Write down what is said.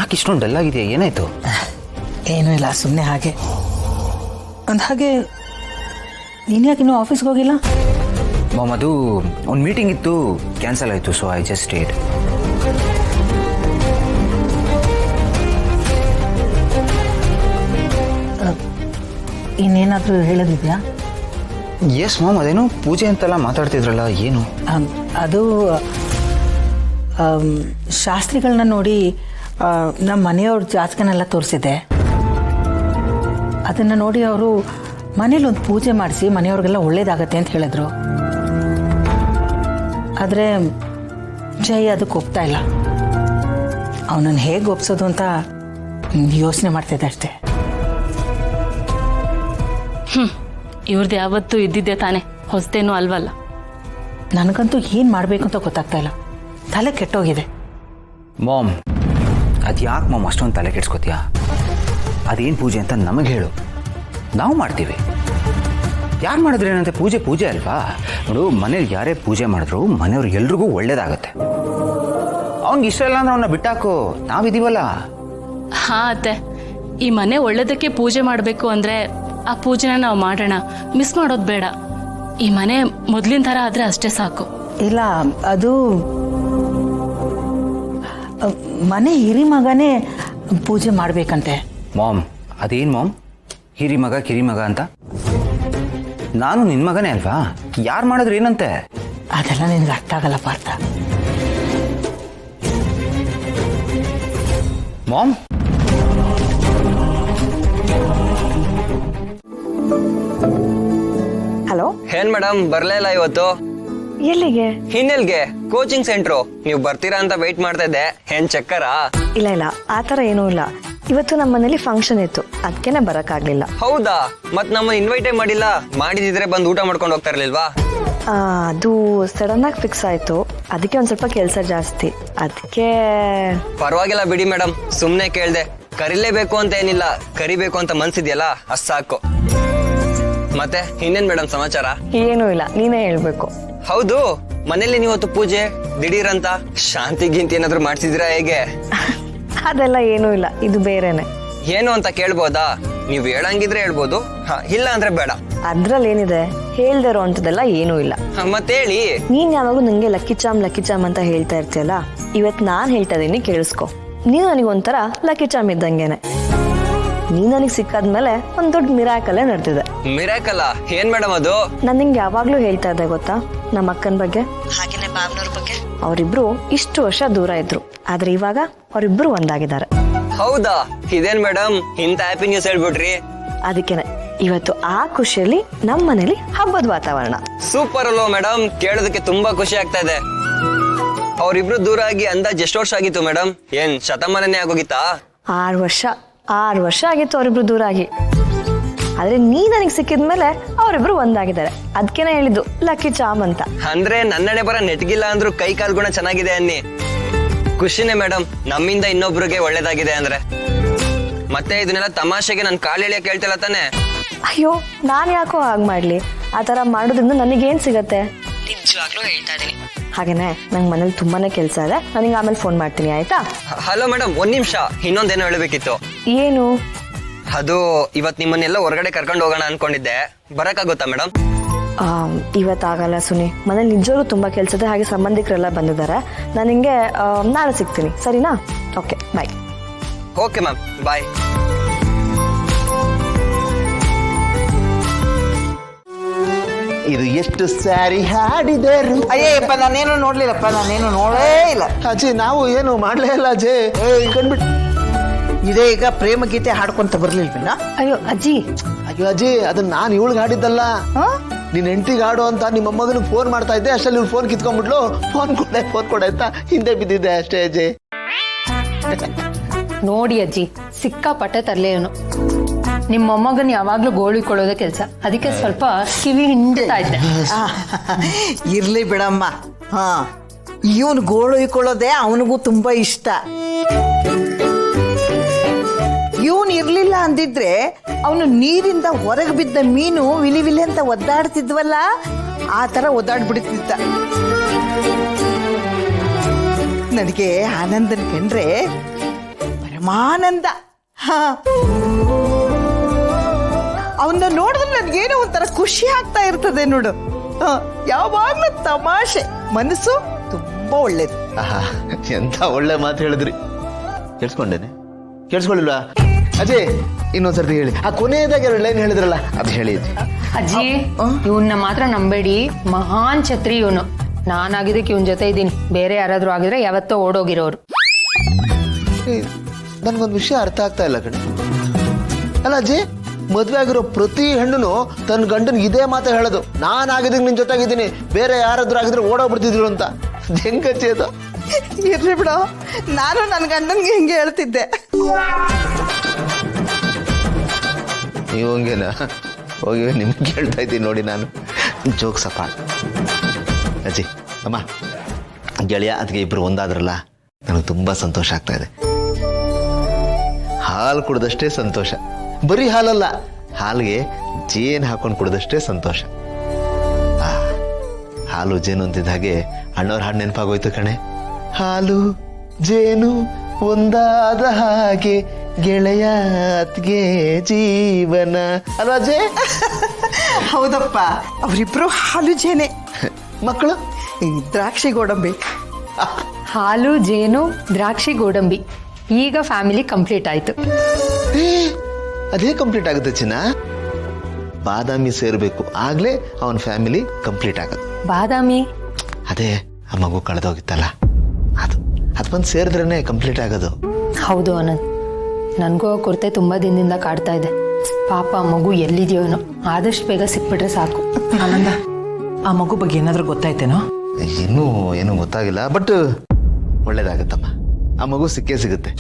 ಯಾಕೆ ಇಷ್ಟೊಂದು ಡಲ್ ಆಗಿದೆಯಾ? ಏನಾಯ್ತು? ಏನೂ ಇಲ್ಲ, ಸುಮ್ಮನೆ ಹಾಗೆ. ಅಂದ ಹಾಗೆ ನೀನು ಯಾಕೆ ಇನ್ನೂ ಆಫೀಸ್ಗೆ ಹೋಗಿಲ್ಲ? ಮಾಮ್, ಅದು ಒಂದು ಮೀಟಿಂಗ್ ಇತ್ತು, ಕ್ಯಾನ್ಸಲ್ ಆಯಿತು. So I just stayed. ಇನ್ನೇನಾದರೂ ಹೇಳೋದಿದೆಯಾ? ಎಸ್ ಮಾಮ್, ಅದೇನೋ ಪೂಜೆ ಅಂತೆಲ್ಲ ಮಾತಾಡ್ತಿದ್ರಲ್ಲ, ಏನು? ಅದು ಶಾಸ್ತ್ರಿಗಳನ್ನ ನೋಡಿ ನಮ್ಮ ಮನೆಯವ್ರ ಜಾತಕನೆಲ್ಲ ತೋರಿಸಿದೆ. ಅದನ್ನು ನೋಡಿ ಅವರು ಮನೇಲಿ ಒಂದು ಪೂಜೆ ಮಾಡಿಸಿ ಮನೆಯವ್ರಿಗೆಲ್ಲ ಒಳ್ಳೇದಾಗತ್ತೆ ಅಂತ ಹೇಳಿದ್ರು. ಆದರೆ ಜೈ ಅದಕ್ಕೆ ಒಪ್ತಾ ಇಲ್ಲ. ಅವನನ್ನು ಹೇಗೆ ಒಪ್ಸೋದು ಅಂತ ಯೋಚನೆ ಮಾಡ್ತಿದ್ದೆ ಅಷ್ಟೇ. ಇವ್ರದ್ದು ಯಾವತ್ತೂ ಇದ್ದಿದ್ದೆ ತಾನೆ, ಹೊಸದೇನೂ ಅಲ್ವಲ್ಲ. ನನಗಂತೂ ಏನು ಮಾಡಬೇಕು ಅಂತ ಗೊತ್ತಾಗ್ತಾ ಇಲ್ಲ, ತಲೆ ಕೆಟ್ಟೋಗಿದೆ. ಮಾಮ್, ಅದು ಯಾಕೆ ಮಾಮ್ ಅಷ್ಟೊಂದು ತಲೆ ಕೆಡ್ಸ್ಕೊತೀಯಾ? ಅದೇನು ಪೂಜೆ ಅಂತ ನಮಗೆ ಹೇಳು, ನಾವು ಮಾಡ್ತೀವಿ. ಯಾರು ಮಾಡಿದ್ರೆ ಏನಂತೆ? ಪೂಜೆ ಪೂಜೆ ಅಲ್ವಾ? ನೋಡು, ಮನೇಲಿ ಯಾರೇ ಪೂಜೆ ಮಾಡಿದ್ರು ಮನೆಯವ್ರಿಗೆ ಎಲ್ರಿಗೂ ಒಳ್ಳೇದಾಗತ್ತೆ. ಅವ್ನಿಗೆ ಇಷ್ಟ ಇಲ್ಲ ಅಂದ್ರೆ ಅವನ್ನ ಬಿಟ್ಟಾಕು, ನಾವಿದೀವಲ್ಲ. ಹಾ ಅತ್ತೆ, ಈ ಮನೆ ಒಳ್ಳೇದಕ್ಕೆ ಪೂಜೆ ಮಾಡಬೇಕು ಅಂದರೆ ಆ ಪೂಜೆನ ನಾವು ಮಾಡೋಣ, ಮಿಸ್ ಮಾಡೋದು ಬೇಡ. ಈ ಮನೆ ಮೊದಲಿನ ಥರ ಆದರೆ ಅಷ್ಟೇ ಸಾಕು. ಇಲ್ಲ, ಅದು ಮನೆ ಹಿರಿ ಮಗನೇ ಪೂಜೆ ಮಾಡಬೇಕಂತೆ. ಮಾಮ್, ಅದೇನು ಮಾಮ್ ಹಿರಿ ಮಗ ಕಿರಿ ಮಗ ಅಂತ? ನಾನು ನಿನ್ನ ಮಗನೇ ಅಲ್ವಾ? ಯಾರು ಮಾಡಿದ್ರೆ ಏನಂತೆ? ಅದೆಲ್ಲ ನಿನಗೆ ಅರ್ಥ ಆಗಲ್ಲ ಪಾರ್ಥ. Mom, hello. ಏನ್ ಮೇಡಮ್ ಬರ್ಲೇ ಇಲ್ಲ ಇವತ್ತು? ಎಲ್ಲಿಗೆ? ಹಿನ್ನೆಲ್ಗೆ, ಕೋಚಿಂಗ್ ಸೆಂಟ್ರು. ನೀವು ಬರ್ತೀರಾ ಅಂತ ವೆಯ್ಟ್ ಮಾಡ್ತಾ ಇದ್ದೆ. ಏನ್ ಚಕ್ಕರಾ? ಇಲ್ಲ ಇಲ್ಲ, ಆ ಥರ ಏನೂ ಇಲ್ಲ. ಇವತ್ತು ನಮ್ಮ ಮನೇಲಿ ಫಂಕ್ಷನ್ ಇತ್ತು, ಅದಕ್ಕೇನೆ ಬರೋಕ್ಕಾಗಲಿಲ್ಲ. ಹೌದಾ? ಮತ್ ನಮ್ಮ ಇನ್ವೈಟೇ ಮಾಡಿಲ್ಲ. ಮಾಡಿದಿದ್ರೆ ಬಂದು ಊಟ ಮಾಡ್ಕೊಂಡು ಹೋಗ್ತಾ ಇರ್ಲಿಲ್ವಾ? ಅದು ಸಡನ್ ಆಗಿ ಫಿಕ್ಸ್ ಆಯ್ತು, ಅದಕ್ಕೆ ಒಂದ್ ಸ್ವಲ್ಪ ಕೆಲಸ ಜಾಸ್ತಿ, ಅದಕ್ಕೆ. ಪರವಾಗಿಲ್ಲ ಬಿಡಿ ಮೇಡಮ್, ಸುಮ್ನೆ ಕೇಳ್ದೆ. ಕರಿಲೇಬೇಕು ಅಂತ ಏನಿಲ್ಲ, ಕರಿಬೇಕು ಅಂತ ಮನ್ಸಿದ್ಯಲ್ಲ, ಅಷ್ಟ್ ಸಾಕು. ಮತ್ತೆ ಇನ್ನೇನ್ ಮೇಡಮ್ ಸಮಾಚಾರ? ಏನೂ ಇಲ್ಲ, ನೀನೇ ಹೇಳ್ಬೇಕು. ಹೌದು, ಮನೇಲಿ ನೀವತ್ತು ಪೂಜೆ ದಿಢೀರಂತ ಶಾಂತಿ ಗಿಂತಿ ಏನಾದ್ರು ಮಾಡ್ಸಿದಿರಾ ಹೇಗೆ? ಅದೆಲ್ಲ ಏನೂ ಇಲ್ಲ, ಇದು ಬೇರೆನೆ. ಏನು ಅಂತ ಕೇಳ್ಬೋದಾ? ನೀವ್ ಹೇಳಂಗಿದ್ರೆ ಹೇಳ್ಬೋದು, ಇಲ್ಲ ಅಂದ್ರೆ ಬೇಡ. ಅದ್ರಲ್ಲಿ ಏನಿದೆ? ಹೇಳ್ದೇ ಇರೋ ಅಂತದೆಲ್ಲ ಏನೂ ಇಲ್ಲ. ಮತ್ತೇಳಿ. ನೀನ್ ಯಾವಾಗೂ ನಂಗೆ ಲಕ್ಕಿ ಚಾಮ್ ಅಂತ ಹೇಳ್ತಾ ಇರ್ತೀಯಲ್ಲ, ಇವತ್ ನಾನ್ ಹೇಳ್ತಾ ಇದೀನಿ, ಕೇಳಿಸ್ಕೊ. ನೀನು ನನಗೊಂಥರ ಲಕ್ಕಿ ಚಾಮ್ ಇದ್ದಂಗೆನೆ. ನೀನ್ ನನಗ್ ಸಿಕ್ಕಾದ್ಮೇಲೆ ಒಂದ್ ದೊಡ್ಡ ಮಿರಾಕಲ್ಲೇ ನಡೆದಿದೆ. ಮಿರಾಕಲ್ಲ? ಏನ್ ಮೇಡಮ್ ಅದು? ನಾನ್ ನಿಂಗೆ ಯಾವಾಗ್ಲೂ ಹೇಳ್ತಾ ಇದ್ದೆ ಗೊತ್ತಾ, ನಮ್ಮ ಅಕ್ಕನ ಬಗ್ಗೆ, ಹಾಗೇನೆ ಬಾಬ್ನವ್ರ ಬಗ್ಗೆ. ಅವರಿಬ್ರು ಇಷ್ಟು ವರ್ಷ ದೂರ ಇದ್ರು, ಆದ್ರೆ ಇವಾಗ ಅವರಿಬ್ರು ಒಂದಾಗಿದ್ದಾರೆ. ಹೌದಾ? ಇದೇನ್ ಮೇಡಮ್ ಇಂತ ಹ್ಯಾಪಿ ನ್ಯೂಸ್ ಹೇಳ್ಬಿಟ್ರಿ? ಅದಕ್ಕೇನೆ ಇವತ್ತು ಆ ಖುಷಿಯಲ್ಲಿ ನಮ್ಮ ಮನೇಲಿ ಹಬ್ಬದ ವಾತಾವರಣ. ಸೂಪರ್ ಅಲ್ವಾ ಮೇಡಮ್? ಕೇಳೋದಕ್ಕೆ ತುಂಬಾ ಖುಷಿ ಆಗ್ತಾ ಇದೆ. ಅವರಿಬ್ರು ದೂರ ಆಗಿ ಅಂದಾಜ್ ಎಷ್ಟು ವರ್ಷ ಆಗಿತ್ತು ಮೇಡಮ್? ಏನ್ ಶತಮಾನನೇ ಆಗೋಗಿತ್ತಾ? 6 ವರ್ಷ ಆಗಿತ್ತು ಅವರಿಬ್ರು ದೂರ ಆಗಿ. ಆದ್ರೆ ನೀ ನನಗ್ ಸಿಕ್ಕಿದ್ಮೇಲೆ ಅವರಿಬ್ರು ಒಂದಾಗಿದ್ದಾರೆ, ಅದಕ್ಕೇನೆ ಹೇಳಿದ್ದು ಲಕ್ಕಿ ಚಾಮ್ ಅಂತ. ಅಂದ್ರೆ ನನ್ನಣೆ ಬರ ನೆಟ್ಗಿಲ್ಲ ಅಂದ್ರೂ ಕೈ ಕಾಲ್ ಗುಣ ಚೆನ್ನಾಗಿದೆ ಅನ್ನಿ. ಖುಷಿನೇ ಮೇಡಮ್, ನಮ್ಮಿಂದ ಇನ್ನೊಬ್ರಿಗೆ ಒಳ್ಳೇದಾಗಿದೆ ಅಂದ್ರೆ. ಮತ್ತೆ ಇದನ್ನೆಲ್ಲ ತಮಾಷೆಗೆ ನನ್ ಕಾಲ್ ಎಳಿಯಕ್ ಹೇಳ್ತಿಲ್ಲ ತಾನೆ? ಅಯ್ಯೋ, ನಾನ್ ಯಾಕೋ ಹಾಗ್ ಮಾಡ್ಲಿ? ಆ ತರ ಮಾಡೋದ್ರಿಂದ ನನಗೇನ್ ಸಿಗತ್ತೆ? ನಿಜವಾಗ್ಲೂ ಹೇಳ್ತಾ ಇದೀನಿ. ಹಾಗೇನೆ ನಂಗ್ ಮನೇಲಿ ತುಂಬಾನೇ ಕೆಲ್ಸ ಇದೆ, ನನಗೆ ಆಮೇಲೆ ಫೋನ್ ಮಾಡ್ತೀನಿ, ಆಯ್ತಾ? ಹಲೋ ಮೇಡಮ್, ಒಂದ್ ನಿಮಿಷ, ಇನ್ನೊಂದೇನೋ ಹೇಳ್ಬೇಕಿತ್ತು. ಏನು? ಅದು ಇವತ್ ನಿಮ್ಮನ್ನೆಲ್ಲ ಹೊರಗಡೆ ಕರ್ಕೊಂಡು ಹೋಗೋಣ ಅನ್ಕೊಂಡಿದ್ದೆ, ಬರಕ್ಕಾಗುತ್ತಾ ಮೇಡಮ್? ಇವತ್ತಾಗಲ್ಲ ಸುನಿ, ಮನೇಲಿ ನಿಜವಾಗ್ಲೂ ತುಂಬಾ ಕೆಲ್ಸ ಇದೆ, ಹಾಗೆ ಸಂಬಂಧಿಕರೆಲ್ಲ ಬಂದಿದ್ದಾರೆ. ನಾನು ನಿಂಗೆ ನಾಳೆ ಸಿಗ್ತೀನಿ, ಸರಿನಾ? ಓಕೆ, ಬಾಯ್. ಓಕೆ ಮ್ಯಾಮ್, ಬಾಯ್. ಇದು ಎಷ್ಟು ಸ್ಯಾರಿ ಹಾಡಿದರು. ಅಯ್ಯಪ್ಪ, ನಾನೇನು ನೋಡ್ಲಿಲ್ಲಪ್ಪ, ನಾನೇನು ನೋಡೇ ಇಲ್ಲ. ಅಜ್ಜಿ, ನಾವು ಏನು ಮಾಡ್ಲೇ ಇಲ್ಲ ಅಜ್ಜಿ. ಕಂಡ್ಬಿಟ್ಟು ಇದೇ ಈಗ ಪ್ರೇಮ ಗೀತೆ ಹಾಡ್ಕೊಂತ ಬರ್ಲಿಲ್ವಿಲ್ಲ? ಅಯ್ಯೋ ಅಜ್ಜಿ, ಅಯ್ಯೋ ಅಜ್ಜಿ, ಅದನ್ನ ನಾನು ಇವಳಿಗೆ ಹಾಡಿದ್ದಲ್ಲ, ನಿನ್ ಹೆಂಡತಿಗೆ ಹಾಡು ಅಂತ ನಿಮ್ಮ ಅಮ್ಮಗನಿಗೆ ಫೋನ್ ಮಾಡ್ತಾ ಇದ್ದೆ, ಅಷ್ಟಲ್ಲಿ ಇವ್ಳು ಫೋನ್ ಕಿತ್ಕೊಂಡ್ಬಿಟ್ಲು. ಫೋನ್ ಕೊಡೆ ಅಂತ ಹಿಂದೆ ಬಿದ್ದಿದ್ದೆ ಅಷ್ಟೇ ಅಜ್ಜಿ. ನೋಡಿ ಅಜ್ಜಿ, ಸಿಕ್ಕಾಪಟ್ಟೆ ತರಲೆ ಇವನು. ನಿಮ್ಮ ಮೊಮ್ಮಗನ್ ಯಾವಾಗ್ಲೂ ಗೋಳಿಕೊಳ್ಳೋದೇ ಕೆಲಸ, ಅದಕ್ಕೆ ಸ್ವಲ್ಪ ಕಿವಿ ಹಿಂಡ್ತಾ ಇದ್ದೆ. ಇರ್ಲಿ ಬಿಡಮ್ಮ. ಇವನು ಗೋಳು ಇಕ್ಕೊಳ್ಳೋದೇ ಅವನಿಗೂ ತುಂಬಾ ಇಷ್ಟ. ಇವನು ಇರ್ಲಿಲ್ಲ ಅಂದಿದ್ರೆ ಅವನು ನೀರಿಂದ ಹೊರಗೆ ಬಿದ್ದ ಮೀನು ವಿಲಿ ವಿಲಿ ಅಂತ ಒದ್ದಾಡ್ತಿದ್ವಲ್ಲ, ಆ ತರ ಒದ್ದಾಡ್ಬಿಡ್ತಿದ್ದ. ನನಗೆ ಆನಂದನ್ ಕಂಡ್ರೆ ಪರಮಾನಂದ. ಹಾ, ಅವನ್ನ ನೋಡಿದ್ರೆ ನನ್ಗೇನೋ ಒಂಥರ ಖುಷಿ ಆಗ್ತಾ ಇರ್ತದೆ ನೋಡು. ಯಾವಾಗ್ಲೂ ತಮಾಷೆ, ಮನಸ್ಸು ತುಂಬಾ ಒಳ್ಳೇದು. ಆಹಾ, ಎಂತ ಒಳ್ಳೆ ಮಾತು ಹೇಳಿದ್ರಿ. ಕೇಳಿಸ್ಕೊಂಡೇನೆ? ಕೇಳಿಸ್ಕೊಳ್ಳಿಲ್ವಾ? ಅಜಯ್, ಇನ್ನೊಂದ್ಸರ್ತಿ ಹೇಳಿ. ಆ ಕೊನೆಯದಾಗ 2 ಲೈನ್ ಹೇಳಿದ್ರಲ್ಲ, ಅದು ಹೇಳಿ ಅಜ್ಜಿ. ಅಜ್ಜಿ, ಇವನ್ನ ಮಾತ್ರ ನಂಬೇಡಿ, ಮಹಾನ್ ಛತ್ರಿ ಇವನು. ನಾನಾಗಿದ್ದಕ್ಕೆ ಇವನ್ ಜೊತೆ ಇದ್ದೀನಿ, ಬೇರೆ ಯಾರಾದ್ರೂ ಆಗಿದ್ರೆ ಯಾವತ್ತೋ ಓಡೋಗಿರೋರು. ನನ್ಗೊಂದು ವಿಷಯ ಅರ್ಥ ಆಗ್ತಾ ಇಲ್ಲ ಕಣೆ. ಅಲ್ಲ ಅಜ್ಜಿ, ಮದ್ವೆ ಆಗಿರೋ ಪ್ರತಿ ಹೆಣ್ಣು ತನ್ನ ಗಂಡನ್ ಇದೇ ಮಾತ ಹೇಳೋದು, ನಾನಾಗಿದ್ದಕ್ಕೆ ನಿನ್ ಜೊತೆಗಿದ್ದೀನಿ, ಬೇರೆ ಯಾರಾದ್ರೂ ಆಗಿದ್ರೆ ಓಡೋಗ್ಬಿಡ್ತಿದ್ರು ಅಂತ. ಹೆಂಗಚ್ಚಿ ಅದು? ಇರ್ಲಿ ಬಿಡು, ನಾನು ನನ್ನ ಗಂಡನ್ಗೆ ಹಿಂಗೆ ಹೇಳ್ತಿದ್ದೆ. ನೀವು ಹಂಗೇನ? ಹೋಗಿ ನಿಮ್ಗೆ ಹೇಳ್ತಾ ಇದ್ದೀನಿ ನೋಡಿ ನಾನು. ಜೋಕ್ ಸಪ. ಅಜ್ಜಿ, ಅಮ್ಮ, ಗೆಳೆಯ ಅದಕ್ಕೆ ಇಬ್ರು ಒಂದಾದ್ರಲ್ಲ, ನನಗೆ ತುಂಬಾ ಸಂತೋಷ ಆಗ್ತಾ ಇದೆ. ಹಾಲು ಕುಡ್ದಷ್ಟೇ ಸಂತೋಷ. ಬರೀ ಹಾಲಲ್ಲ, ಹಾಲಿಗೆ ಜೇನು ಹಾಕೊಂಡು ಕುಡ್ದಷ್ಟೇ ಸಂತೋಷ. ಹಾಲು ಜೇನು ಅಂತಿದ್ದ ಹಾಗೆ ಅಣ್ಣವ್ರ ಹಾಡು ನೆನಪಾಗೋಯ್ತು ಕಣೆ. ಹಾಲು ಜೇನು ಒಂದಾದ ಹಾಗೆ ಗೆಳೆಯ ಅತ್ಗೆ ಜೀವನ ಅಲ್ವಾ ಅಜ್ಜಿ? ಹೌದಪ್ಪ, ಅವರಿಬ್ರು ಹಾಲು ಜೇನೆ. ಮಕ್ಕಳು ಈ ದ್ರಾಕ್ಷಿ ಗೋಡಂಬಿ. ಹಾಲು ಜೇನು ದ್ರಾಕ್ಷಿ ಗೋಡಂಬಿ. ಈಗ ಫ್ಯಾಮಿಲಿ ಕಂಪ್ಲೀಟ್ ಆಯ್ತು. ಅದೇ ಕಂಪ್ಲೀಟ್ ಆಗುತ್ತೆ ಚಿನ್ನ. ಬಾದಾಮಿ ಸೇರ್ಬೇಕು, ಆಗ್ಲೇ ಅವನ ಫ್ಯಾಮಿಲಿ ಕಂಪ್ಲೀಟ್ ಆಗೋದು. ಬಾದಾಮಿ? ಅದೇ ಆ ಮಗು ಕಳೆದೋಗಿತ್ತಲ್ಲ, ಅದು ಬಂದು ಸೇರಿದ್ರೇನೆ ಕಂಪ್ಲೀಟ್ ಆಗೋದು. ಹೌದು ಆನಂದ್, ನನಗೂ ಕೊರತೆ ತುಂಬಾ ದಿನದಿಂದ ಕಾಡ್ತಾ ಇದೆ. ಪಾಪ ಮಗು ಎಲ್ಲಿದೆಯೋನೋ, ಆದಷ್ಟು ಬೇಗ ಸಿಕ್ಬಿಟ್ರೆ ಸಾಕು. ಆನಂದ, ಆ ಮಗು ಬಗ್ಗೆ ಏನಾದ್ರೂ ಗೊತ್ತಾಯ್ತೇನೋ? ಇನ್ನೂ ಏನೂ ಗೊತ್ತಾಗಿಲ್ಲ, ಬಟ್ ಒಳ್ಳೇದಾಗತ್ತಮ್ಮ. ಆ ಮಗು ಸಿಕ್ಕೇ ಸಿಗುತ್ತೆ.